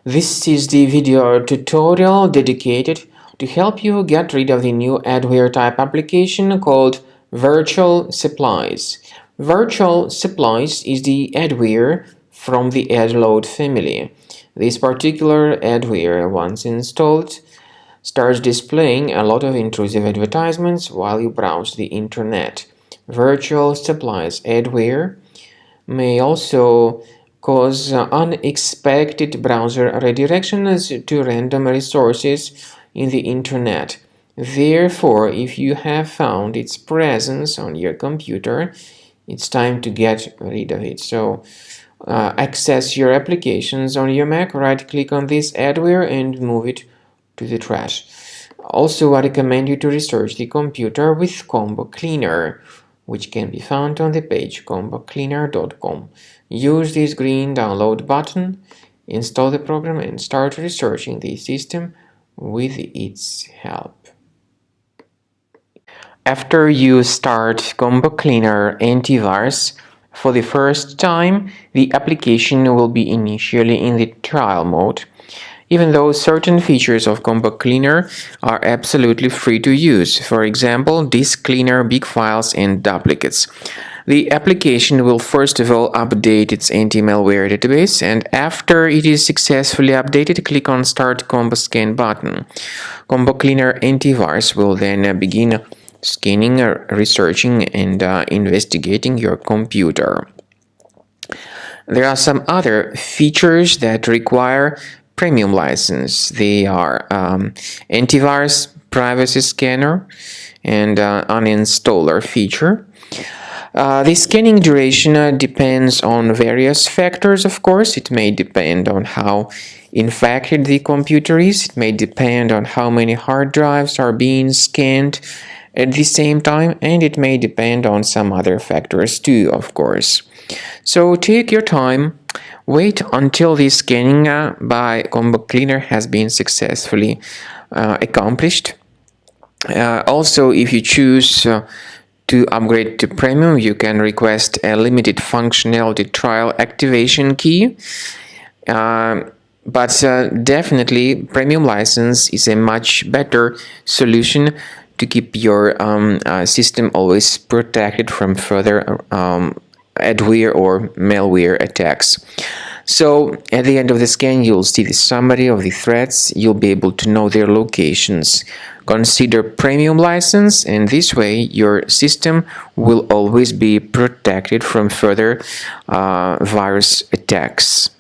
This is the video tutorial dedicated to help you get rid of the new adware type application called VirtualSupplies. VirtualSupplies is the adware from the adload family. This particular adware, once installed, starts displaying a lot of intrusive advertisements while you browse the internet. VirtualSupplies adware may also cause unexpected browser redirections to random resources in the internet. Therefore, if you have found its presence on your computer, it's time to get rid of it. So, access your applications on your Mac, right-click on this adware and move it to the trash. Also, I recommend you to research the computer with Combo Cleaner, which can be found on the page combocleaner.com. Use this green download button, install the program and start researching the system with its help. After you start Combo Cleaner antivirus for the first time, the application will be initially in the trial mode, even though certain features of Combo Cleaner are absolutely free to use. For example, disk cleaner, big files, and duplicates. The application will first of all update its anti-malware database, and after it is successfully updated, click on Start Combo Scan button. Combo Cleaner antivirus will then begin scanning, researching, and investigating your computer. There are some other features that require premium license. They are antivirus, privacy scanner, and uninstaller feature. The scanning duration depends on various factors, of course. It may depend on how infected the computer is. It may depend on how many hard drives are being scanned at the same time, and it may depend on some other factors too, of course. So take your time. Wait until the scanning by Combo Cleaner has been successfully accomplished. Also, if you choose to upgrade to Premium, you can request a limited functionality trial activation key. But definitely, Premium license is a much better solution to keep your system always protected from further adware or malware attacks. So at the end of the scan, you'll see the summary of the threats. You'll be able to know their locations. Consider Premium license, and this way your system will always be protected from further virus attacks.